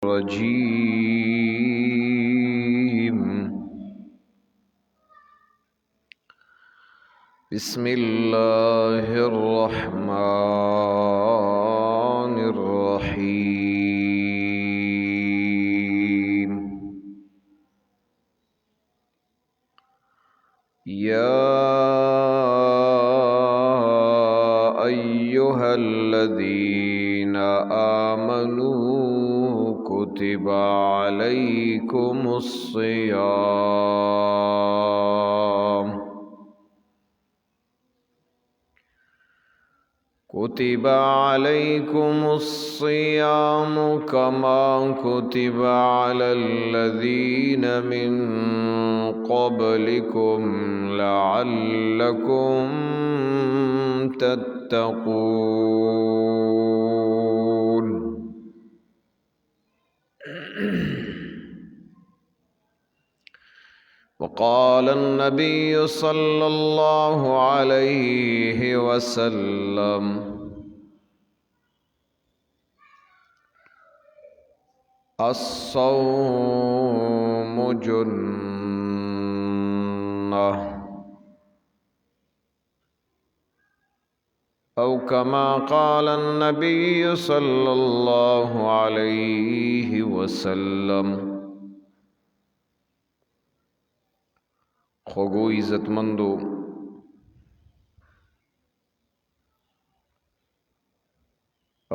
الرجيم بسم الله الرحمن الرحيم يا أيها الذين آمنوا كتب عليكم الصيام كما كتب على الذين من قبلكم لعلكم تتقون. وقال النبي صلى الله عليه وسلم الصوم جنة أو كما قال النبي صلى الله عليه وسلم. خوگو عزت مندو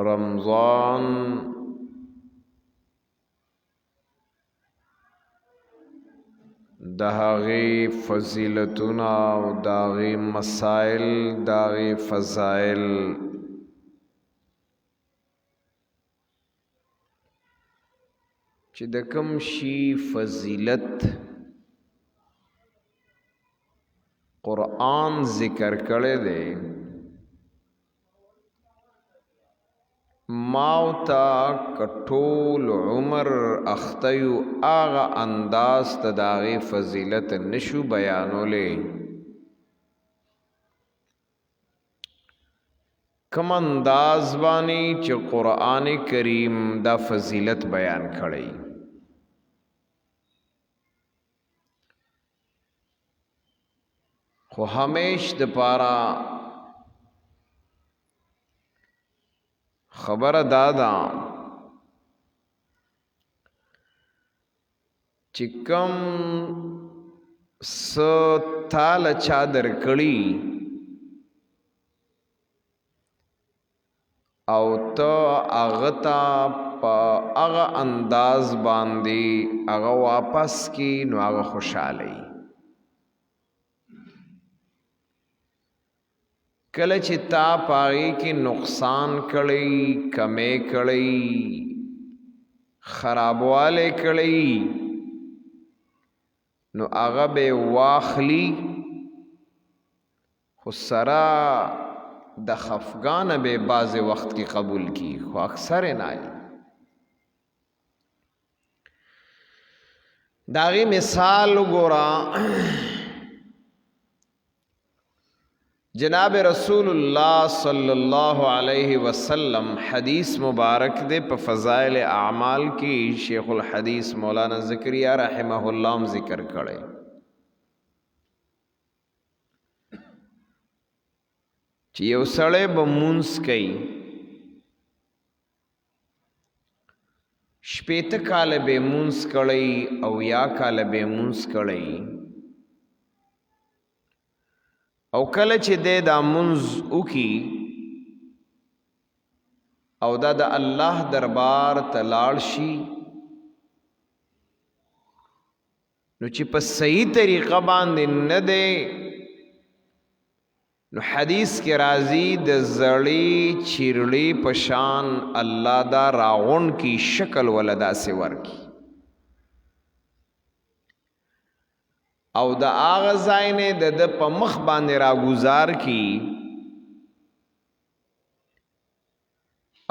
رمضان داغی فضیلتنا و داغی مسائل داغی فضائل چې د کوم شي فضیلت قرآن ذکر کړی دی ماوتا کټول عمر اختیو آغا انداز تا داغی فضیلت نشو بیانولے کم انداز بانی چه قرآن کریم دا فضیلت بیان کړی. خو ہمیش د پارا خبر دادا چکم ستال چادر کړي او ته اغتا پا اغا انداز باندې اغا واپس کی نو اغا خوشحالی. کله چې تا پاغي کې نقصان کړی کمی کړی خرابواله کړی نو هغه به واخلی خو سرا د خفګان به بعض وخت کې قبول کی خو اکثر نه داغي مثال وګورا. جناب رسول اللہ صلی اللہ علیہ وسلم حدیث مبارک دے پا فضائل اعمال کی شیخ الحدیث مولانا زکریہ رحمہ اللہ ذکر کرے. چی یو سڑے بمونس کئی شپیت کال بے مونس کڑی او یا کال بے مونس کڑی او کله چې دا منز وکي او دا د الله دربار ته لاړ شي نو چې په صحیح طریقه باندې نه دی نو حدیث کې راځي د زړې چیرړې په شان الله دا راغون کی شکل ولدا سے ورکی او د آغا زائنه د په مخ باندې را گزار کی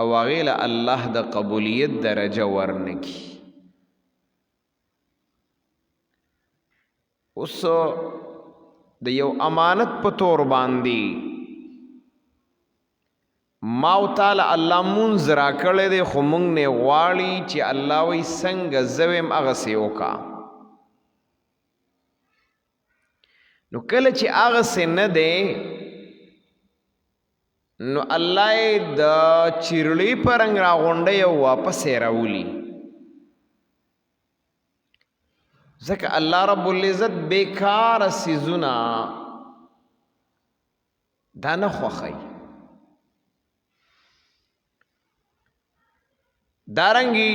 او غیل الله د قبولیت درجه ورنکی. اوس د یو امانت په تور باندې ما او تعالی الله مونږ را کړی دی خو مونږ نه غواړي چې الله وایي څنګه زه ویم هغسې وکړه. نو کله چې هغسې نه دی نو الله یې د چیرړي په رنګ راغونډوي او واپس یې راولي. ځکه الله رب العزت بیکاره څیزونه دا نه خوښوي. دارنګي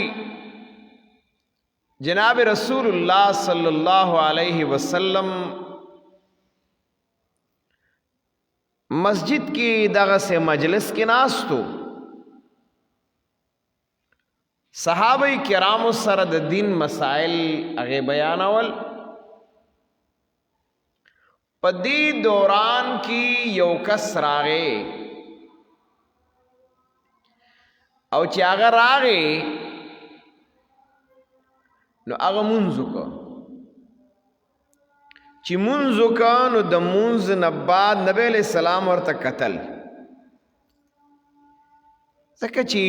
جناب رسول الله صلی الله علیه وسلم مسجد کې دغه سے مجلس کې ناستو، صحابه کرامو سره د دین مسائل هغه بیانول. په دې دوران کې یو کس راغی او چې هغه راغی نو هغه مونځ وکړ. چې مونځ وکړ نو د مونځ نه بعد نبی علیہ السلام ورته کتل، ځکه چې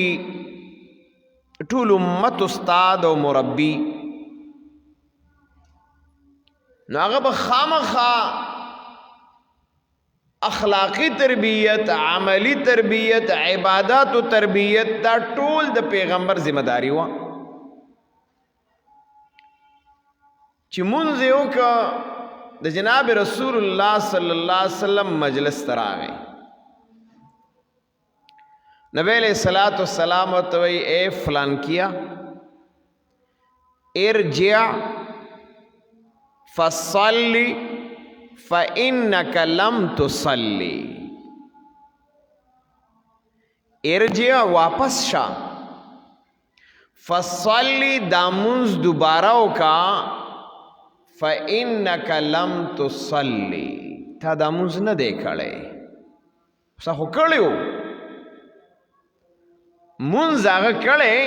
ټول امت استاد او مربي، نو هغه به خامخا اخلاقی تربیت، عملی تربیت، عبادات و تربیت دا ټول د پیغمبر ذمہ داری و. چې مونځ یې وکړ د جناب رسول الله صلی الله علیه وسلم مجلس ته راغی. نبی علیہ الصلوۃ والسلام ورته وایي اے فلان کیا ارجع فصلی فإنک لم تصلی. ارجع واپس شا، فصلی دامونز دوبارہ وکا، فإنک لم تصلی تا دامونز نه دی کړی. سا خو کړی و مونځ هغه کړی،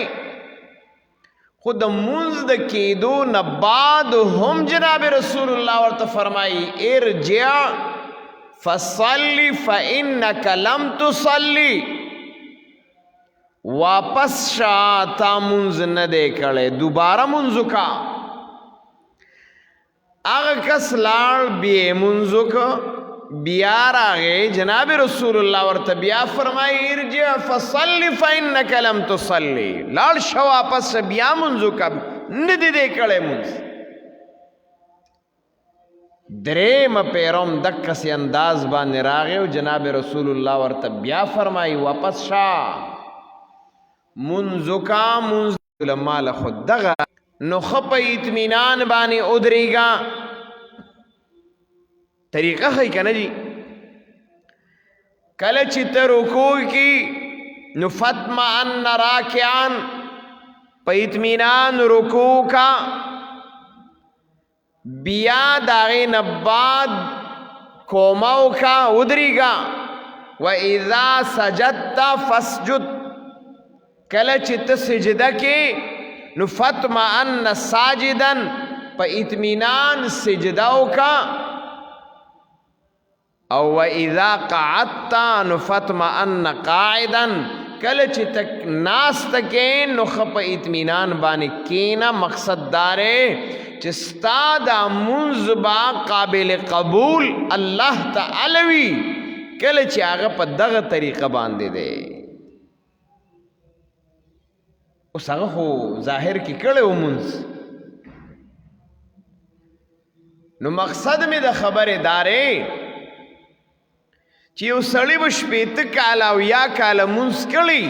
خو د مونځ د کېدو نه بعد هم جناب رسول الله ورته فرمایي ارجع فصلی فإنک لم تصلی، واپس شا تا مونځ نه دی کړی، دوباره مونځ وکړه. هغه کس لاړ بیا مونځ وکړه، بیا راغی جناب رسول الله ورته بیا فرمایي ارجع فصلی فإنک لم تصلی، لاړ شه واپس بیا مونځ وکړه، نه دی دی کړی مونځ. درېیم پیروم دقسې انداز باندې راغی او جناب رسول الله ورته بیا فرمایي واپس شه مونځ وکړه. مونځ علما له خو دغه نو ښه په اطمینان باندې ودرېږه. طریقه ښایي که نه جي؟ کله چې ته رکوع کې نو فاطمئن راکعان، په اطمینان رکوع کا، بیا د هغې نه بعد کومه وکړه ودرېږه. وإذا سجدت فاسجد، کله چې ته سجده کې نو فاطمئن ساجدا، په اطمینان سجده وکړه. او وإذا قعدت نو فاطمئن قاعدا، کله چې تک ناسته کې نو ښه په اطمینان باندې کښېنه. مقصد دا دی چې ستا دا مونځ به قابل قبول الله تعالی وي کله چې هغه په دغه طریقه باندې دی. اوس هغه خو ظاهر کې کړی و مونځ، نو مقصد مې د خبرې دا دی چې یو سړی به 80 کاله او یا کاله مونځ کړي،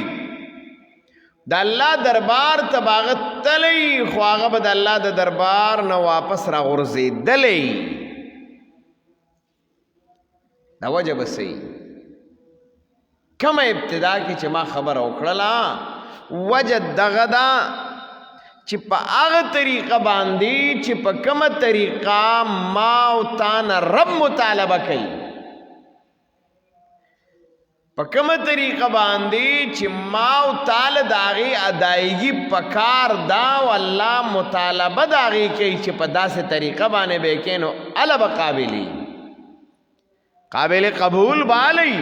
د الله دربار ته به هغه تللی، خو هغه به د الله د دربار نه واپس راغورځېدلی. دا وجه به څه کومه ابتدا کې چې ما خبره وکړله، وجه دغه ده چې په هغه طریقه باندې چې په کومه طریقه ما او تا نه رب مطالبه کوي، په کومه طریقه باندې چې ما او تعالی د هغې ادایګي پکار دا او الله مطالبه د هغې کوي چې په داسې طریقه باندې به یې کوې نو هله به قابل قبول به هلئ.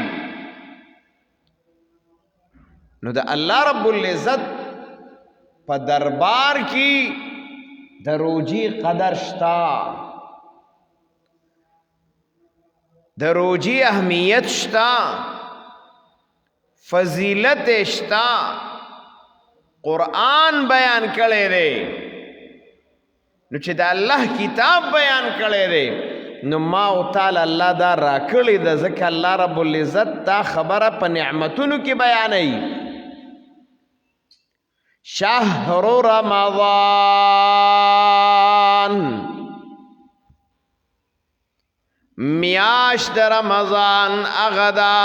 نو د الله رب العزت په دربار کې د روجي قدر شتا، د روجي اهمیت شتا، فضیلت شتا، قرآن بیان کړی دی. نو چې د الله کتاب بیان کړی دی نو ما او تعالی الله دا راکړی د ځکه الله رب العزت دا خبره په نعمتونو کې بیانوي. شهر رمضان، میاشت د رمضان هغه ده.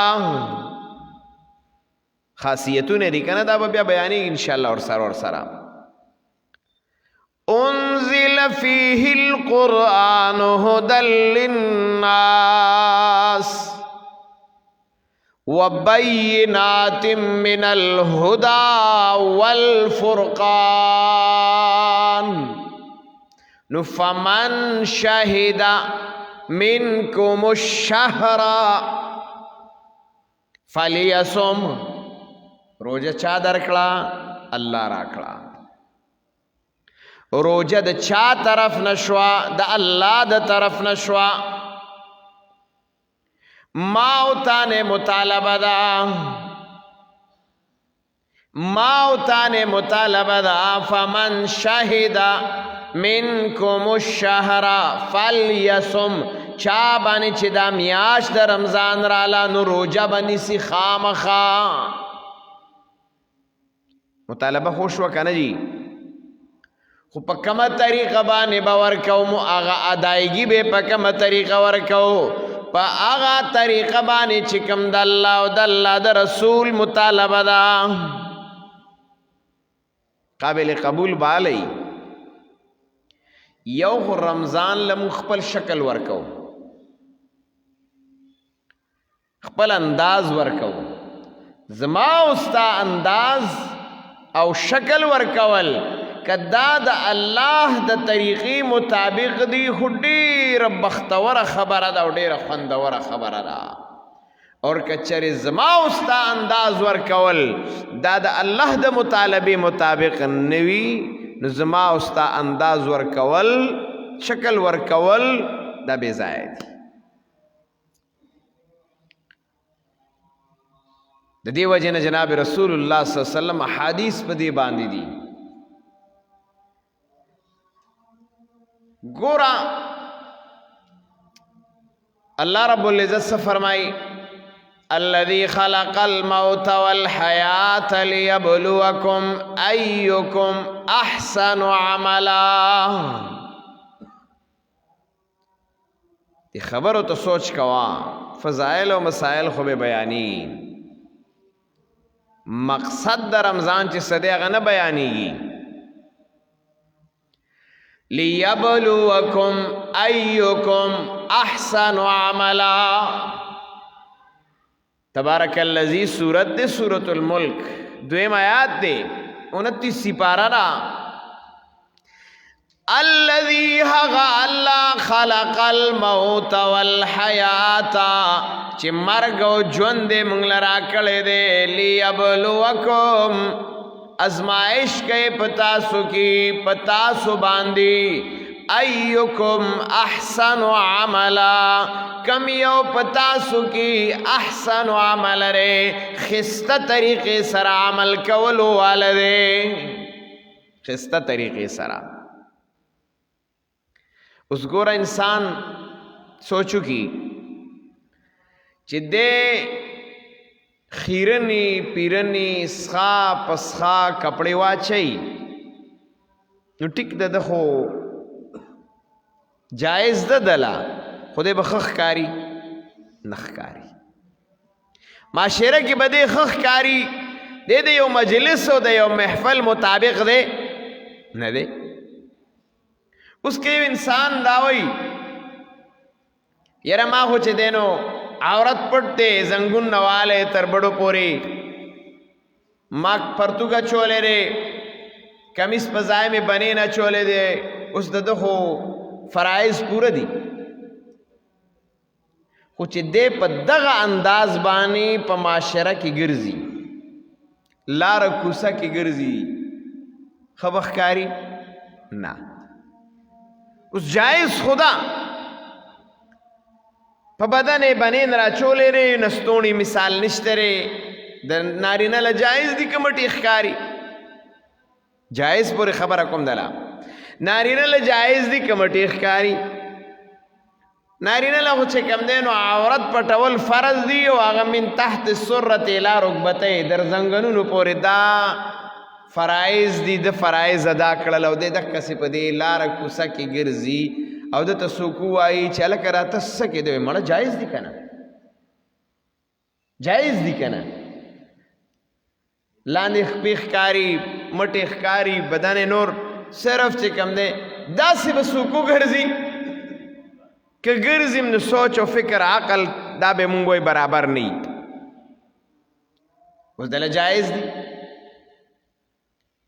خاصیتونه دي کنه دا به بیا بیانېږي انشاءالله ورسره. انزل فيه القرآن هدى للناس وبينات من الهدى والفرقان فمن شهد منكم الشهر فليصم. روجه چا درکړه؟ الله راکړه. روجه د چا طرف نشوا؟ د الله د طرف نشوا. ما او تانه مطالبه ده، ما او تانه مطالبه ده. فمن شهد منکم الشهر فلیصم. چا باندې چې دا میاشت د رمضان رااله نو روجه باندې سي خامخا. مطالبه خو شوه که نه جي؟ خو په کومه طریقه باندې به ورکوم؟ هغه ادایګي به په کومه طریقه ورکوم؟ په هغه طریقه باندې چې کوم د الله او د الله د رسول مطالبه ده قابل قبول بالی. یو خو رمضان لمو خپل شکل ورکو، خپل انداز ورکو. زما اوستا انداز او شکل ورکول کدا د الله د طریقې مطابق دی خو ډېره بختوره خبره ده او ډېره خوندوره خبره ده. اور کچرې زما اوستا انداز ورکول دا د الله د مطالبې مطابق نوي نو زما اوستا انداز ورکول، شکل ورکول دا بې ځایه دي. د دې وجې نه جناب رسول الله صلی الله علیه وسلم احادیث په دې باندې دي. گورا اللہ رب العزت سے فرمائی الذي خلق الموت والحیات لیبلوکم ایکم احسن عملا. دی خبرو تو سوچ کوا، فضائل و مسائل خوب بیانی. مقصد در رمضان چی صدیق نہ بیانی گی لیبلوکم ایکم احسن عملا. تبارک اللذی سورت دے سورت الملک دویم آیات دے 29 سپارہ را. الذی حقا اللہ خلق الموت والحیات چی مرگ و جون دے منگلرا کڑے دے لیبلوکم ازمائش کے پتاسو کی پتاسو باندی ایکم احسن عملا کم یو پتاسو کی احسن عمل رے خستہ طریقے سر عمل کولو والدے خستہ طریقے سر. اس گورا انسان سوچو کی چی دے خیرنی پیرنی سخا پسخا کپڑے واچئی نو ٹک دخو جائز دلا خودے بخخ کاری نخ کاری معاشرہ کی بدے خخ کاری دے دے یو مجلس ہو دے یو محفل مطابق دے نہ دے. اس کے انسان داوئی یرا ما ہو چے دینو عورت پڑتے زنگون نوالے تربڑو پوری ماک پرتوگا چولے رے کمیس پزائے میں بنے نہ چولے دے اس دخو فرائض پورا دی خو چے دے پا دغا انداز بانی پا معاشرہ کی گرزی لار کوسه کې ګرځي خبخکاری نه. اوس جایز خدا په بدن بنین را چولې ری نستونی مثال نشته ری د نارینه له جایز دي کمټي ښکاری جایز پورې خبره کوم دلا نارینه له جایز دي کمټي ښکاری نارینه له چې کم دینو عورت پټول فرض دی او هغه من تحت السره الى ركبتي در زنګنونو پورې دا فرایض دي د فرایض ادا کړل او د کسې په دې لار کوسه کې ګرځي او د تسوکو وایي چې الکه راته څه کې دی مړه جایز دي کنه جایز دي کنه لاندې خپې ښکاري مټې ښکاري بدن نور صرف چې کم دی داسې به سوکو ګرځي که ګرځیم نو سوچ او فکر عقل دا به مونږ وایي برابر نه وي اوس دله جایز دي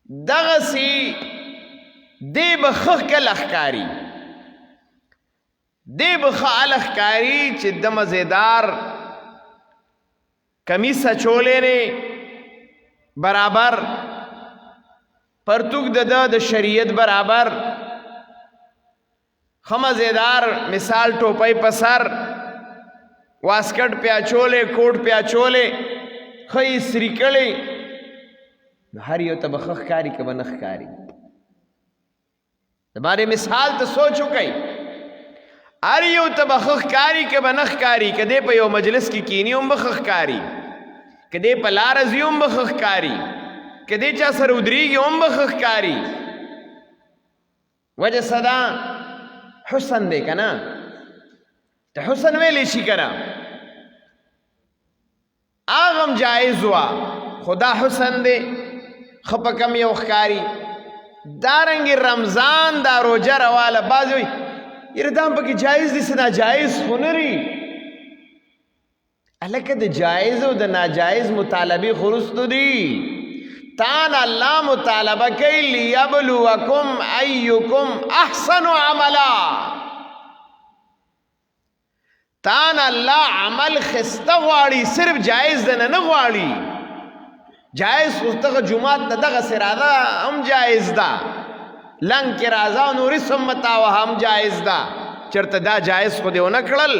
دغسې دی به ښه کله ښکاري دی به ښه هله ښکاري چې د مزېدار کمیس اچولی دی برابر پرتوک د شریعت برابر ښه مزېدار مثال ټوپۍ په سر واسکټ پې اچولی کوټ پې اچولی ښه یې سري کړی نو هر یو ته به ښه ښکاري که به نه ښکاري د باندې مثال ته سوچ وکئ هر یو ته به ښه ښکاري که به نه ښکاري که دی په یو مجلس کې کیني هم به ښه ښکاري که دی په لاره ځي هم به ښه ښکاري که دی چا سره ودرېږي هم به ښه ښکاري وجه څه ده حسن دی که نه ته حسن ویلی شي که نه هغه هم جایز وه خو دا حسن دی ښه په کم یو ښکاري دارنګې رمضان دا روجه رواله بعضې وایي یاره دا هم پکې جایز دي څه ناجایز خو نه وي هلکه د جایز او د ناجایز مطالبې خو وروستو دي تان الله مطالبه کوي لیبلوکم ایکم احسن عملا تان الله عمل خسته غواړي صرف جایز دنه نه غواړي جایز خو دغه جومات نه دغسې راځه هم جایز ده لنګ کې راځه او نورې سمته وه هم جایز ده چېرته دا جایز خو دې ونه کړل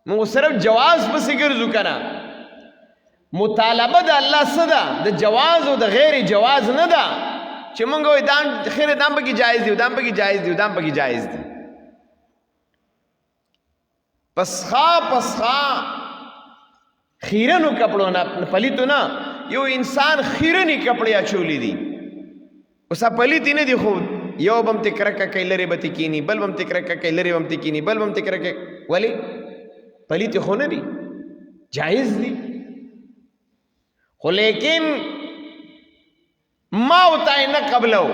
موږ صرف جواز پسې ګرځو که نه مطالبه د الله څه ده د جواز او د غیر جواز نه ده چې مونږ وایو دا خیر دا هم پکې جایز دي دا هم پکې جایز دي دا هم پکې جایز دي پسخا خیرنو کپړو نه پلیتو نه یو انسان خیرني کپړې اچولی دي اوس پلیتې نه دي خو یو به هم تې کرکه کوي لرې به تې کیني بل به هم تې کرکه کوي لرې به هم تې کیني بل به هم تې کرکه ولې پلیتې خو نه دي جایز دي خو لیکن ما ورته نه قبلو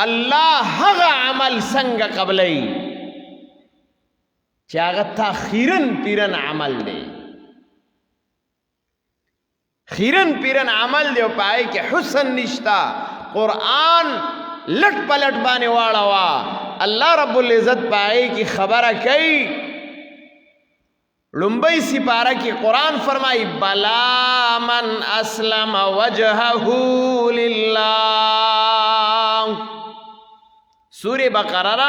الله هغه عمل څنګه قبلوي چې هغه تا خیرن پیرن عمل دی خیرن پیرن عمل دی او پای کې حسن نشتا قرآن لټ پلټ باندې واړوا الله رب العزت پای کې خبره کوي لومبئی سپارہ کی قرآن فرمائی بلا من اسلم وجهه للہ سورہ بقرہ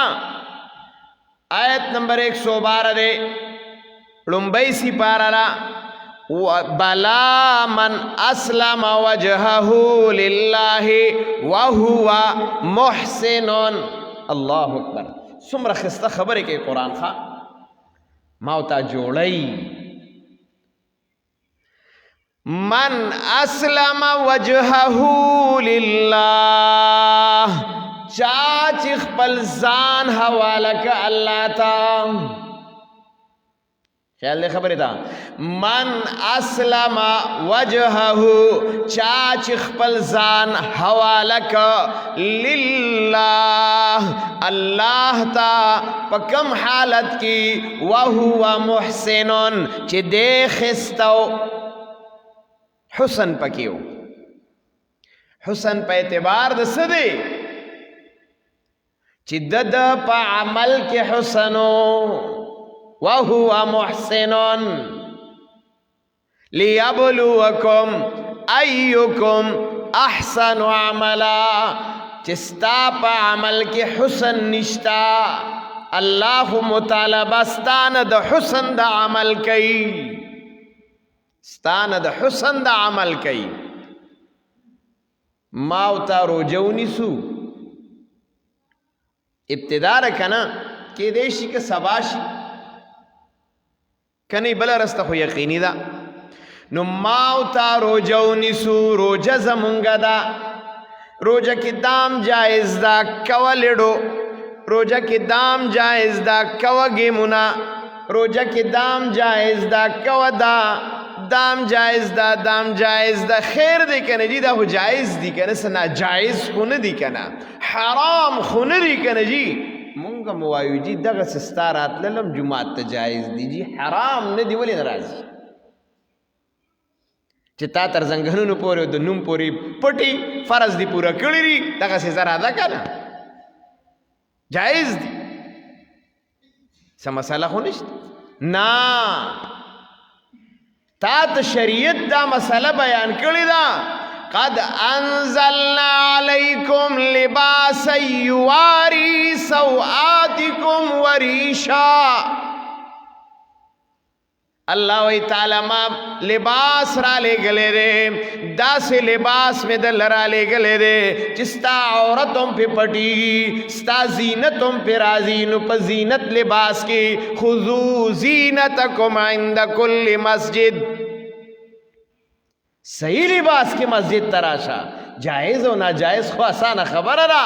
آیت نمبر 112 دے لومبئی سپارہ بلا من اسلم وجهه للہ وهو محسن اللہ اکبر سمر خستہ خبر ہے کہ قرآن خواہ ماوتا جوړی من اسلم وجهه لله چا چې خپل ځان حواله ک الله تا خیال دې خبره ده من اسلم وجهه چا چې خپل ځان حواله ک لله الله تا په کوم حالت کې وهو محسن چې دې خستو حسن پکيو حسن په اعتبار د څه دی چې د په عمل کې حسنو وهو محسن لیبلوکم ایکم احسن عملا چستا پا عمل کے حسن نشتا اللہ مطالبہ ستان دا حسن دا عمل کئی ستان دا حسن دا عمل کئی ماوتا روجونی سو ابتدا رکنا کہ دیشی کے سباشی کنی بلا رستا خو یقینی دا نو ماوتا روجونی سو روجہ زمونگا دا روجہ کی دام جائز دا کوا لڑو روجہ کی دام جائز دا کوا گیمونا روجہ کی دام جائز دا کوا دا دام جائز دا خیر دی کنا جی دا ہو جائز دی کنا سنا جائز خون دی کنا حرام خون دی کنا جی مونگا موایو جی دغا سستارات للم جماعت تا جائز دی جی حرام ندی ولی نرازی چی تا تر زنگنونو پوری دو نوم پوری پٹی فرض دی پورا کلی ری دغا سی زر آدھا کنا جائز دی سا مسئلہ خونشت نا تا تا شریعت دا مسئلہ بیان کلی دا قد انزلنا علیکم لباسا یواری سوآتکم وریشا اللہ وی تعالی ما لباس را لے گلے دے دا سے لباس میں دل را لے گلے دے چستا عورتوں پہ پٹی ستا زینتوں پہ رازینو پہ زینت لباس کی خذو زینتکم عند کل مسجد صحیح لباس کی مسجد تراشا جائز و ناجائز خو آسان خبر را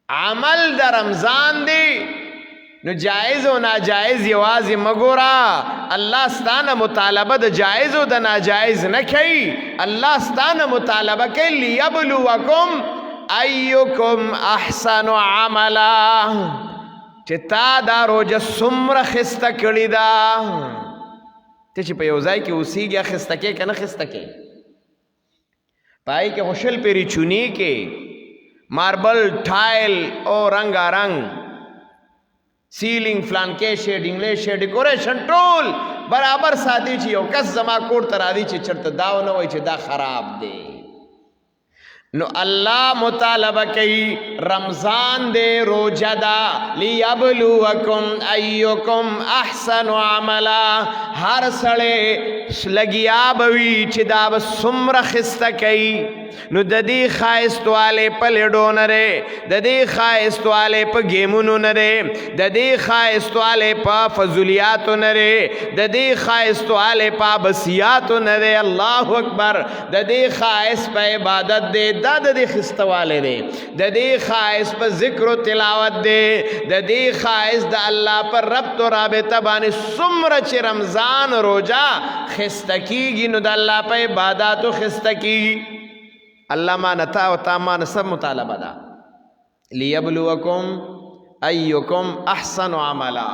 عمل دا رمضان دی نو جائز و ناجائز یوازی مگورا اللہ ستانا مطالبہ دا جائز و دا ناجائز نکئی اللہ ستانا مطالبہ کئی لیبلوکم ایکم احسن عملا چتا دا روجہ سمر خستا کڑی دا تیچی پہ یوزائی کی اسی گیا خستا کے کنا خستا کے پائی کے خوشل پیری چونی کے ماربل ٹائل اور رنگا رنگ سیلنگ فلانکیشے ڈنگلیشے ڈیکوریشن ٹول برابر ساتھی چی یو کس زما کوڑ ترادی چی چرت داو نوئی چی دا خراب دے نو اللہ مطالبہ کئی رمضان دے روجہ دا لیبلوکم ایکم احسن عملا ہر سڑے لگیا بوی چی دا بسمر خستہ کئی نو ددی خائست والے پا لڑو نرے ددی خائست والے پا گیمونو نرے ددی خائست والے پا فضولیاتو نرے ددی خائست والے پا بسیاتو نرے اللہ اکبر ددی خائست پا عبادت دے ددی خست والے دے ددی خائست پا ذکر و تلاوت دے ددی خائست دا اللہ پر ربط و رابطہ بانی سمر چی رمضان روجہ خستکی گی نو دا اللہ پا عباداتو خستکی اللہ ما نتا و تامان سب مطالبہ دا لیبلوکم ایکم احسن عملا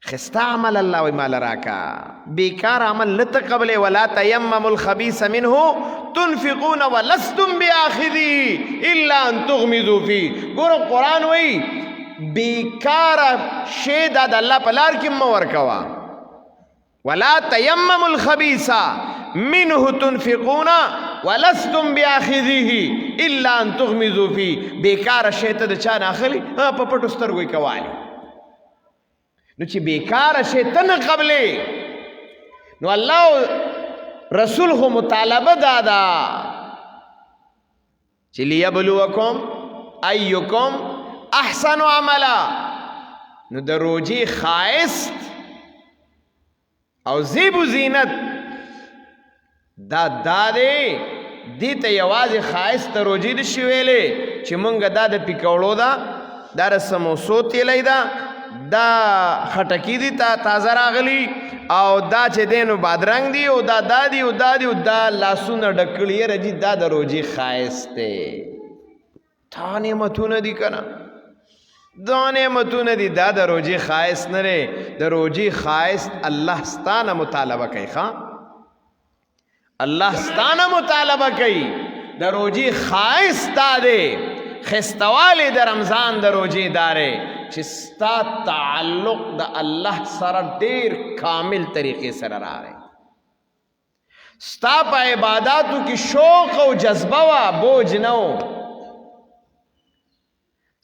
خستا عمل اللہ ویمال راکا بیکار عمل نتقبل ولا تیمم الخبیث منہ تنفقون ولستم بیاخذی الا ان تغمضوا فی گورو قرآن وی بیکار شیدہ دا اللہ پلار کم ورکوا ولا تیمم الخبیث منہ تنفقون ولستم بیاخذیہ الا ان تغمضوا فی بیکار شیطہ دا چانا خلی پپٹ استرگوی کوالی نو چی بیکار شیطن قبلے نو اللہ رسول خو مطالبہ دادا چی لیبلوکم ایکم احسن عملا نو دا روجی خائست او زیب و زینت دا دادے دیتا یواز خائست روجی دا شویلے چی منگا دا دا پیکوڑو دا رسموسو تیلی دا خٹکی دی تا تازہ راغلی او دا چه دینو بادرنگ دی او دا دا دی او دا دی او دا لاسو نا ڈکلی رجی دا دا روجی خائستے تا نعمتون دی کنا دا نعمتون دی دا دا روجی خائست نرے دا روجی خائست اللہ ستانا مطالبہ کئی خواہ اللہ ستانا مطالبہ کئی دا روجی خائست دا دے خستوالی دا رمضان دا روجی دارے چې ستا تعلق د الله سره ډیر کامل طریقې سره راغی ستا په عباداتو کې شوق او جذبه وا بوج نه و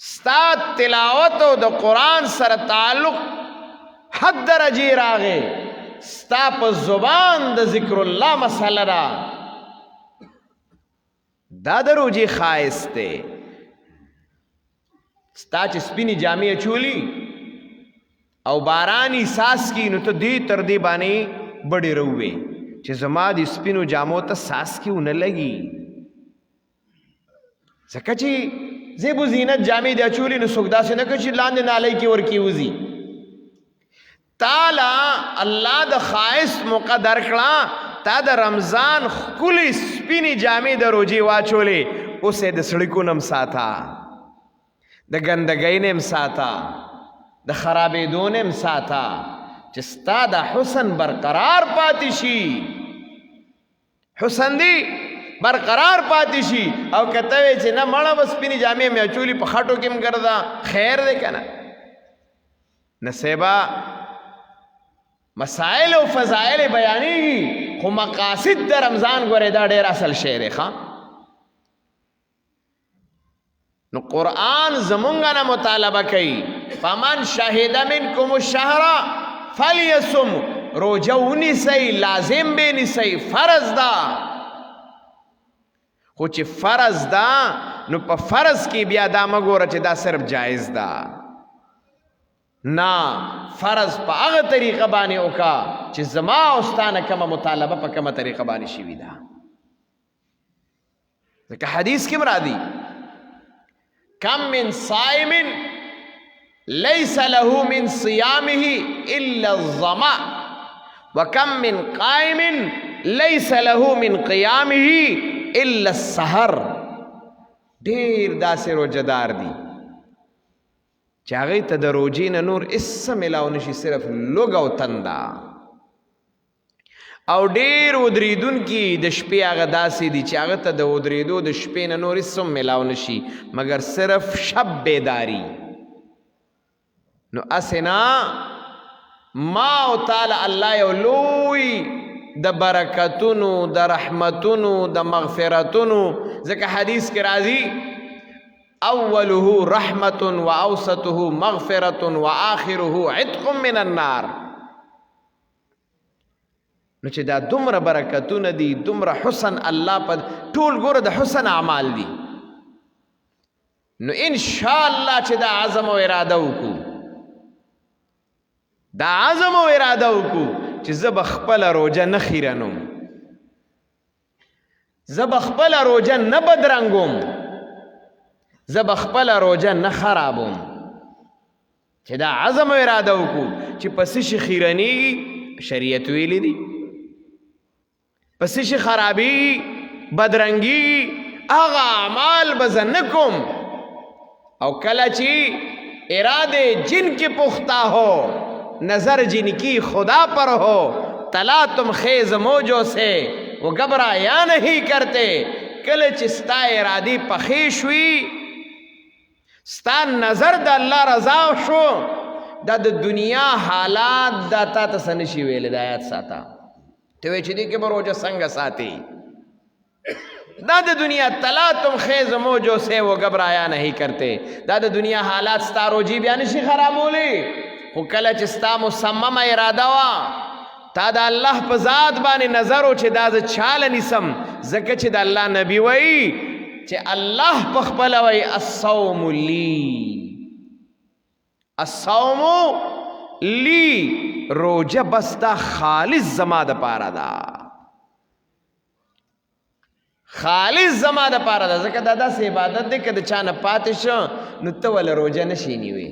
ستا تلاوت او د قرآن سره تعلق حد درجې راغی ستا په زبان د ذکر الله مسله را دا د روجې ښایست دی ستا چې سپینې جامې اچولي او بارانی ساس کی نو ته دې تر دې باندې بډې رووې چې زما د سپینو جامو ته ساس کی ونه لګي ځکه چې زیب و زینت جامې د اچولي نو څوک داسې نه کوي چې لاندې نالۍ کې ورکې وځي تاله الله د ښایست موقع درکړه تا د رمضان ښکلې سپینې جامې د روجې واچولې اوس یې د سړکو نه م ساته د ګندګۍ نه م ساته د خرابېدو نه م ساته چې ستا د حسن برقرار پاتې شي حسن دی برقرار پاتې شي او که ته وې چې نه مړه به سپینې جامې مې اچولي په خټو کې م ګرځه خیر دی که نه نصیبه مسائل او فضائل بیانېږي خو مقاصد د رمضان ګورې دا ډېر اصل شی دی ښه نو قرآن زمونږ نه مطالبه کوي فمن شهد منکم الشهر فلیصم روجه ونیسئ لازم به نیسئ فرض ده خو چې فرض ده نو په فرض کې بیا دا مه ګوره چې دا صرف جایز ده نه فرض په هغه طریقه باندې وکړه چې زما او ستا نه کومه مطالبه په کومه طریقه باندې شوې ده ځکه حدیث کې راځي کم من صائم ليس له من صيامه الا الظمأ وكم من قائم ليس له من قيامه الا السحر ډیر داسې روزدار دي چې هغې ته د روجې نه نور هېڅ میلاو نشي صرف لوږ او تنده او ډېر ودرېدونکي د شپې هغه داسې دي چې هغه ته د ودرېدو د شپې نه نور هېڅ هم میلاو نشي مګر صرف شب بیداری نو هسې نه ما او تعالی الله یو لوی د برکتونو د رحمتونو د مغفرتونو ځکه حدیث کې راځي اوله رحمت و اوسطه مغفرت و آخره عتق من النار نو چې دا دومره برکتونه دي دومره حسن الله په ټول ګوره د حسن اعمال دي نو ان شاء الله چې دا عزم او اراده وکړو دا عزم او اراده وکړو چې زه به خپله روژه نه خیرنم زه به خپله روژه نه بدرنګوم زه به خپله روژه نه خرابوم چې دا عزم او اراده وکړو چې په څه شي خیرنېږي شریعت ویلی دي په څه شي خرابېږي بدرنګېږي هغه اعمال به زه نه کوم او کله چې ارادے جن کی پختہ ہو نظر جن کی خدا پر ہو تلا تم خیز موجوں سے وہ گھبرایا نہیں کرتے کله چې ستا ارادی پخې شوي ستا نظر د الله رضا شو دا د دنیا حالات دا تا ته څه نشي ویلی دا یاد ساته ته وایې چې دې کې به روژه څنګه ساتي دا د دنیا تلا تم خیز موجو سے وہ گھبرایا نہیں کرتے دا د دنیا حالات ستا روجی بیا نشي خرابولی خو کله چې ستا مصممه اراده وه تا د الله په ذات باندې نظر و چې دا زه چاله نیسم ځکه چې د الله نبي وایي چې الله په خپله وایي الصوم لی الصوم لی روجه بس دا خالص زما د پاره ده خالص زما د پاره ده ځکه دا داسې عبادت دی که د چا نه پاتې شو نو ته وله روژه نشي نیوی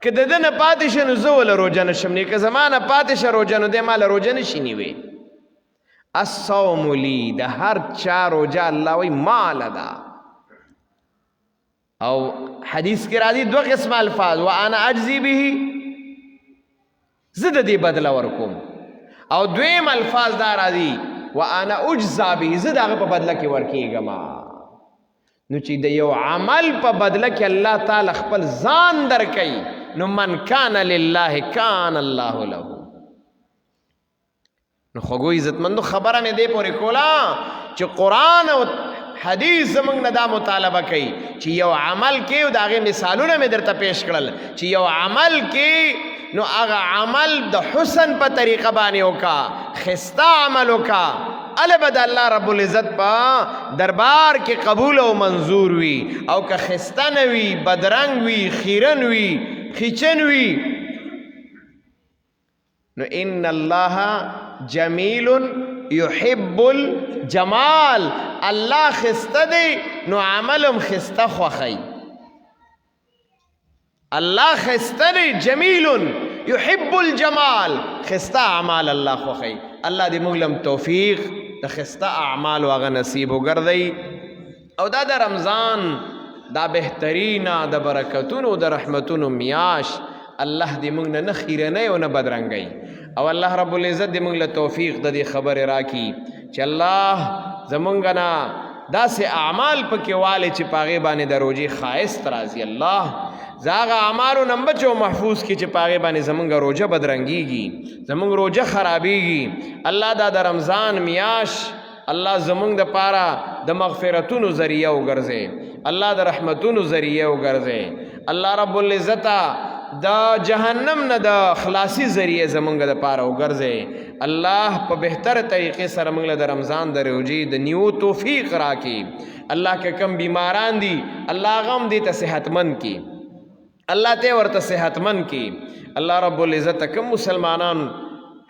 که د ده نه پاتې شه نو زه وله روژه نشم نیوی که زما نه پاتې شه روژه نو دی ما له روژه نشي نیوی الصوم لی د هر چا روژه الله وایي ماله ده او حدیث کې راځي دوه قسم الفاظ وانا اجزي به زه د دې بدله ورکوم او دویم الفاظ دا راځي وانا اجزا به زه د هغه په بدله کې ورکېږم نو چې د یو عمل په بدله کې الله تعالی خپل ځان درکوي نو من کان لله کان الله له. نو خوږو عزتمندو خبره مې دې پورې کوله چې قرآن او حدیث زمونږ نه دا مطالبه کوي چې یو عمل کې او د هغې مثالونه مې درته پیش کړل چې یو عمل کې نو هغه عمل د حسن په طریقه باندې وکړه، ښایسته عمل وکړه، ال به د الله رب العزت په دربار کې قبول او منظور وي. او که ښایسته نه وي، بدرنګ وي، خیرن وي، خیچن وي، نو ان الله جمیل یحب الجمال. الله ښایسته دی نو عملم ښایسته خوښوي. الله ښایسته دی، جمیل یحب الجمال، ښایسته اعمال الله خوښوي. الله دې موږ لم توفیق د ښایسته اعمالو هغه نصیب وګرځوي. او دا د رمضان دا بهترینه د برکتونو د رحمتونو میاش، الله دې موږ نه خیرنۍ او نه بدرنګۍ. او الله رب العزت دې موږ له توفیق د دې خبرې راکړي چې الله زمونږ نه داسې اعمال پکې والي چې په هغې باندې د روژې ښایست راځي. الله زه هغه اعمالو نه بچو محفوظ کړي چې په هغې باندې زمونږ روژه بدرنګېږي، زمونږ روژه خرابېږي. الله دا د رمضان میاش الله زمونږ دپاره د مغفرتونو ذریعه وګرځي، الله د رحمتونو ذریعه وګرځي. الله رب العزته د جهنم نه د خلاصي ذریعه زمونږ دپاره وګرځي. الله په بهتر طریقې سره موږ له د رمضان د روژې د نیو توفیق راکړي. الله که کم بیماران دي الله هغه هم دې ته صحتمند کړي، الله ته ورته صحتمند کړي. الله رب العزت کم مسلمانان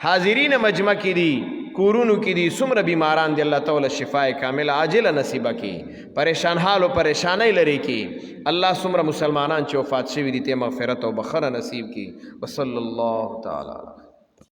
حاضرین مجمع کې دي، کورونو کې دي، څومره بیماران دي، الله تعالی شفای کامله عاجله نصیبه کړي، پریشان حال او پریشانۍ لري کړي. الله څومره مسلمانان چې وفات شوي دي ته مغفرت او بخښنه نصیب کړي. وصلی الله تعالی